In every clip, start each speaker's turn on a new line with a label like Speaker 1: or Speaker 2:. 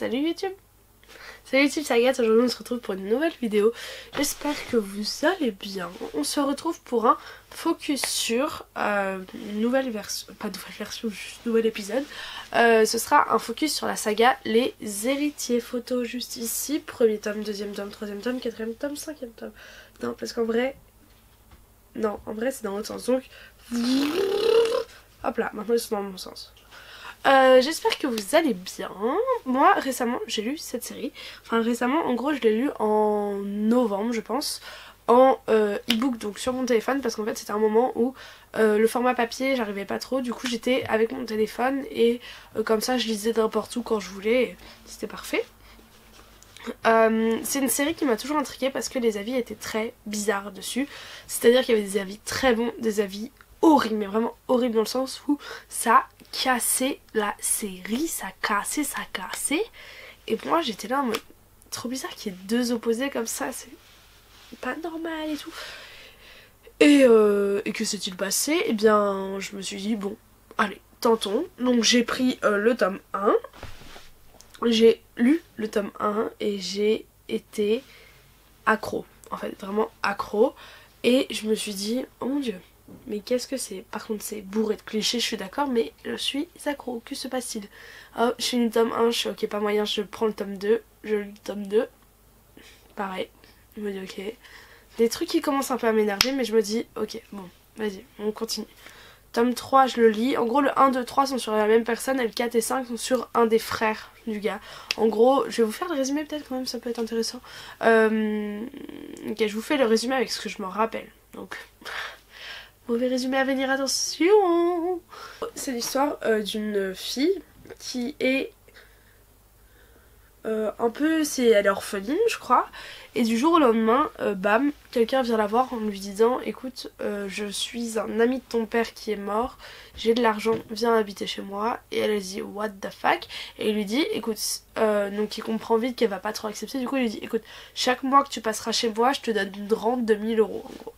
Speaker 1: Salut YouTube. Salut YouTube, c'est Agathe, aujourd'hui on se retrouve pour une nouvelle vidéo. J'espère que vous allez bien. On se retrouve pour un focus sur une nouvelle version, pas nouvelle version, juste nouvel épisode. Ce sera un focus sur la saga Les Héritiers. Photo juste ici, premier tome, deuxième tome, troisième tome, quatrième tome, cinquième tome. Non, parce qu'en vrai... Non, en vrai c'est dans l'autre sens, donc... Hop là, maintenant ils sont dans mon sens. J'espère que vous allez bien. Moi récemment j'ai lu cette série. Enfin récemment en gros je l'ai lu en novembre je pense. En e-book donc sur mon téléphone. Parce qu'en fait c'était un moment où le format papier j'arrivais pas trop. Du coup j'étais avec mon téléphone. Et comme ça je lisais n'importe où quand je voulais. C'était parfait. C'est une série qui m'a toujours intriguée. Parce que les avis étaient très bizarres dessus. C'est à dire qu'il y avait des avis très bons. Des avis horrible, mais vraiment horrible dans le sens où ça cassait la série, ça cassait. Et moi j'étais là en mode trop bizarre qu'il y ait deux opposés comme ça, c'est pas normal et tout. Et que s'est-il passé? Eh bien je me suis dit bon, allez, tentons. Donc j'ai pris le tome 1, j'ai lu le tome 1 et j'ai été accro, en fait vraiment accro. Et je me suis dit oh mon dieu, mais qu'est-ce que c'est? Par contre c'est bourré de clichés, je suis d'accord, mais je suis accro, que se passe-t-il? Oh, je finis le tome 1, je suis ok, pas moyen, je prends le tome 2, je lis le tome 2, pareil, je me dis ok. Des trucs qui commencent un peu à m'énerver, mais je me dis ok, bon, vas-y, on continue. Tome 3, je le lis, en gros le 1, 2, 3 sont sur la même personne, et le 4 et 5 sont sur un des frères du gars. En gros, je vais vous faire le résumé peut-être quand même, ça peut être intéressant. Ok, je vous fais le résumé avec ce que je me rappelle, donc... Mauvais résumé à venir, attention. C'est l'histoire d'une fille qui est un peu... Elle est orpheline je crois. Et du jour au lendemain, bam, quelqu'un vient la voir en lui disant écoute, je suis un ami de ton père qui est mort, j'ai de l'argent, viens habiter chez moi. Et elle dit what the fuck. Et il lui dit écoute, donc il comprend vite qu'elle va pas trop accepter. Du coup il lui dit écoute, chaque mois que tu passeras chez moi, je te donne une rente de 1000 € en gros.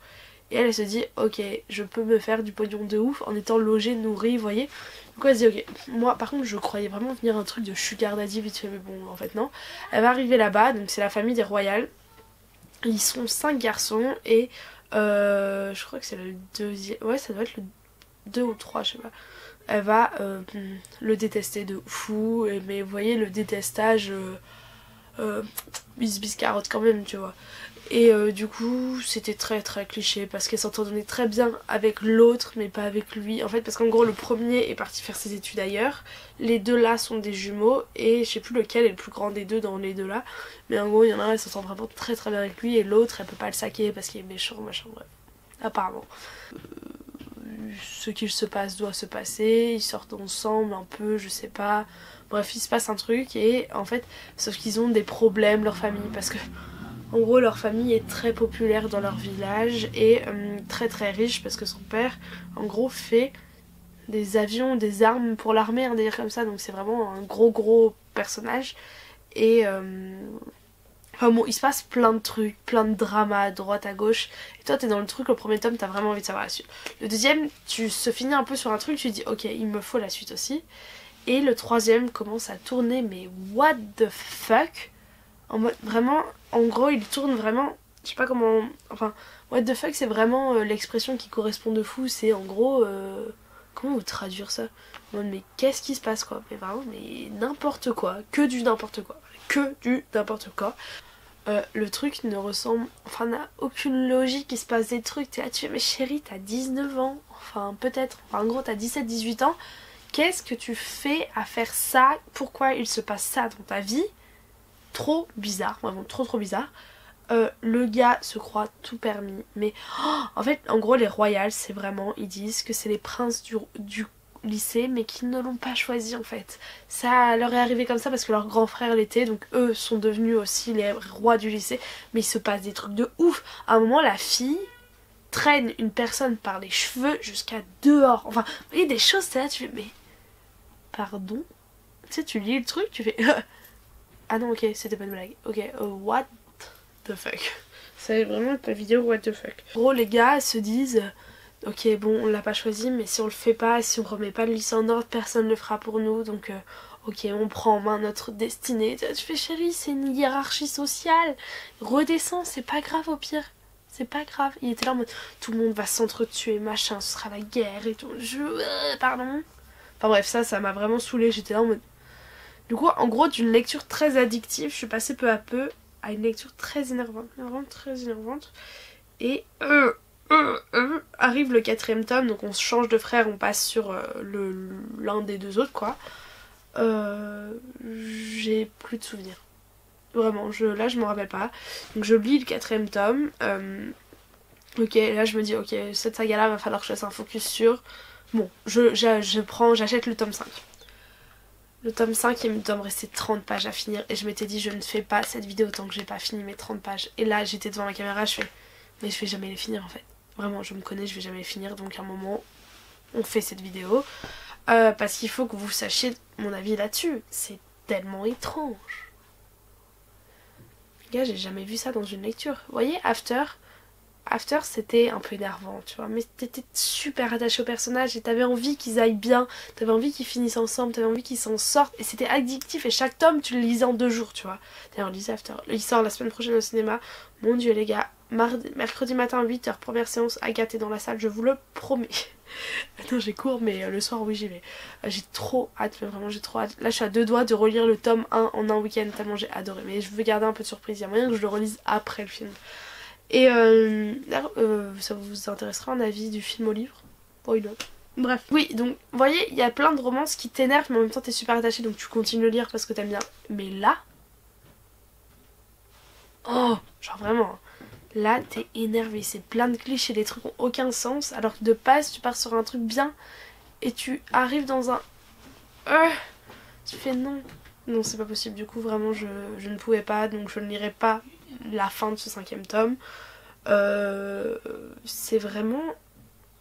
Speaker 1: Et elle se dit ok, je peux me faire du pognon de ouf en étant logée, nourrie, vous voyez. Donc elle se dit ok. Moi par contre je croyais vraiment venir un truc de sugar daddy vite fait, mais bon en fait non. Elle va arriver là-bas, donc c'est la famille des Royals. Ils sont 5 garçons et je crois que c'est le deuxième. Ouais, ça doit être le 2 ou 3, je sais pas. Elle va le détester de fou, mais vous voyez le détestage bis carotte quand même, tu vois. Et du coup c'était très très cliché parce qu'elle s'entendait très bien avec l'autre mais pas avec lui. En fait parce qu'en gros le premier est parti faire ses études ailleurs. Les deux là sont des jumeaux et je sais plus lequel est le plus grand des deux dans les deux là. Mais en gros il y en a un elle s'entend vraiment très très bien avec lui et l'autre elle peut pas le saquer parce qu'il est méchant machin bref. Apparemment. Ce qu'il se passe doit se passer, ils sortent ensemble un peu, je sais pas. Bref il se passe un truc et en fait sauf qu'ils ont des problèmes leur famille parce que en gros leur famille est très populaire dans leur village et très très riche parce que son père en gros fait des avions, des armes pour l'armée, un délire comme ça, donc c'est vraiment un gros personnage. Et enfin bon, il se passe plein de trucs, plein de dramas à droite à gauche. Et toi t'es dans le truc, le premier tome t'as vraiment envie de savoir la suite. Le deuxième tu se finis un peu sur un truc, tu te dis ok il me faut la suite aussi. Et le troisième commence à tourner mais what the fuck. En mode vraiment, en gros il tourne vraiment, je sais pas comment, enfin what the fuck c'est vraiment l'expression qui correspond de fou, c'est en gros, comment vous traduire ça? En mode mais qu'est-ce qui se passe quoi? Mais vraiment mais n'importe quoi, que du n'importe quoi, que du n'importe quoi. Le truc ne ressemble, enfin n'a aucune logique, il se passe des trucs, t'es là tu fais mais chérie t'as 19 ans, enfin peut-être, enfin en gros t'as 17-18 ans, qu'est-ce que tu fais à faire ça? Pourquoi il se passe ça dans ta vie? Trop bizarre, vraiment trop bizarre. Le gars se croit tout permis, mais en fait en gros les Royals c'est vraiment, ils disent que c'est les princes du lycée mais qu'ils ne l'ont pas choisi en fait. Ça leur est arrivé comme ça parce que leur grand frère l'était, donc eux sont devenus aussi les rois du lycée, mais il se passe des trucs de ouf. À un moment la fille traîne une personne par les cheveux jusqu'à dehors, enfin vous voyez des choses, c'est là tu fais mais pardon, tu sais tu lis le truc tu fais ah non ok c'était pas une blague, ok what the fuck, c'est vraiment ta vidéo what the fuck. En gros les gars se disent ok bon on l'a pas choisi mais si on le fait pas, si on remet pas le lycée en ordre personne le fera pour nous donc ok, on prend en main notre destinée. Tu fais chérie, c'est une hiérarchie sociale, redescends, c'est pas grave au pire. C'est pas grave. Il était là en mode tout le monde va s'entretuer, machin, ce sera la guerre et tout. Pardon. Enfin bref, ça m'a vraiment saoulée. J'étais là en mode. Du coup, en gros, d'une lecture très addictive, je suis passée peu à peu à une lecture très énervante. Vraiment très énervante. Et arrive le 4e tome, donc on se change de frère, on passe sur l'un des deux autres, quoi. J'ai plus de souvenirs. Vraiment, là je m'en rappelle pas. Donc je lis le 4e tome. Ok, là je me dis, ok, cette saga là va falloir que je fasse un focus sur. Bon, j'achète le tome 5. Le tome 5, il me doit me rester 30 pages à finir. Et je m'étais dit, je ne fais pas cette vidéo tant que j'ai pas fini mes 30 pages. Et là j'étais devant ma caméra, je fais, mais je vais jamais les finir en fait. Vraiment, je me connais, je vais jamais les finir. Donc à un moment, on fait cette vidéo. Parce qu'il faut que vous sachiez mon avis là-dessus. C'est tellement étrange. Les gars, j'ai jamais vu ça dans une lecture. Vous voyez, After c'était un peu énervant, tu vois. Mais t'étais super attaché au personnage et t'avais envie qu'ils aillent bien. T'avais envie qu'ils finissent ensemble, t'avais envie qu'ils s'en sortent. Et c'était addictif et chaque tome, tu le lisais en 2 jours, tu vois. D'ailleurs, lisez After. Il sort la semaine prochaine au cinéma. Mon dieu, les gars. Mercredi matin, 8h, première séance. Agathe est dans la salle, je vous le promets. Attends, j'ai cours, mais le soir, oui, j'y vais. J'ai trop hâte, mais vraiment, j'ai trop hâte. Là, je suis à 2 doigts de relire le tome 1 en un week-end, tellement j'ai adoré. Mais je veux garder un peu de surprise. Il y a moyen que je le relise après le film. Et ça vous intéressera un avis du film au livre? Why not? Bref. Oui, donc, vous voyez, il y a plein de romances qui t'énervent, mais en même temps, t'es super attaché, donc tu continues de lire parce que t'aimes bien. Mais là... Oh, genre vraiment... Là, t'es énervé, c'est plein de clichés, des trucs qui n'ont aucun sens, alors que de base, tu pars sur un truc bien, et tu arrives dans un... tu fais non. Non, c'est pas possible, du coup, vraiment, je ne pouvais pas, donc je ne lirai pas la fin de ce 5e tome. C'est vraiment...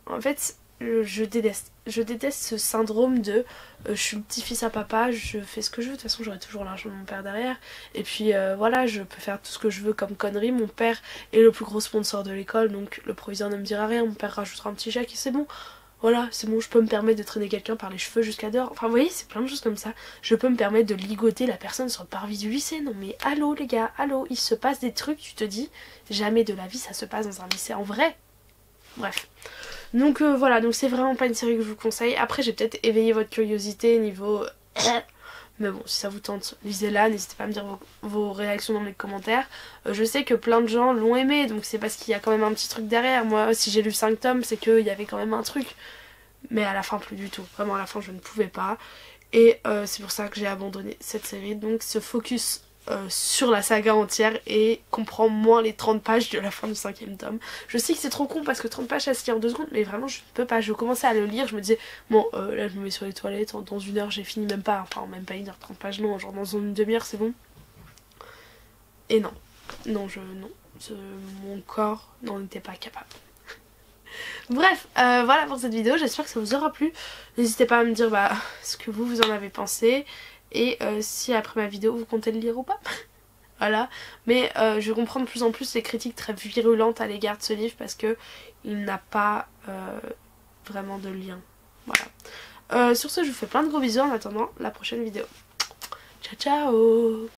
Speaker 1: En fait, je déteste ce syndrome de je suis le petit-fils à papa, je fais ce que je veux, de toute façon j'aurai toujours l'argent de mon père derrière, et puis voilà, je peux faire tout ce que je veux comme connerie, mon père est le plus gros sponsor de l'école, donc le proviseur ne me dira rien, mon père rajoutera un petit chèque et c'est bon. Voilà, c'est bon, je peux me permettre de traîner quelqu'un par les cheveux jusqu'à dehors. Enfin, vous voyez, c'est plein de choses comme ça. Je peux me permettre de ligoter la personne sur le parvis du lycée. Non mais allô les gars, allô, il se passe des trucs, tu te dis, jamais de la vie ça se passe dans un lycée en vrai. Bref. Donc voilà, donc c'est vraiment pas une série que je vous conseille. Après, j'ai peut-être éveillé votre curiosité niveau... Mais bon, si ça vous tente, lisez-la. N'hésitez pas à me dire vos réactions dans les commentaires. Je sais que plein de gens l'ont aimé, donc c'est parce qu'il y a quand même un petit truc derrière. Moi, si j'ai lu 5 tomes, c'est qu'il y avait quand même un truc. Mais à la fin, plus du tout. Vraiment, à la fin, je ne pouvais pas. Et c'est pour ça que j'ai abandonné cette série. Donc, ce focus sur la saga entière et comprend moins les 30 pages de la fin du 5e tome. Je sais que c'est trop con parce que 30 pages ça se lit en 2 secondes, mais vraiment je ne peux pas. Je commençais à le lire, je me disais bon là je me mets sur les toilettes, dans 1 heure j'ai fini, même pas, enfin même pas 1 heure 30 pages, non, genre dans une demi-heure c'est bon. Et non, mon corps n'en était pas capable. Bref, voilà pour cette vidéo, j'espère que ça vous aura plu. N'hésitez pas à me dire ce que vous en avez pensé. Et si après ma vidéo vous comptez le lire ou pas. Voilà, mais je comprends de plus en plus les critiques très virulentes à l'égard de ce livre parce que il n'a pas vraiment de lien. Voilà. Sur ce, je vous fais plein de gros bisous en attendant la prochaine vidéo. Ciao ciao.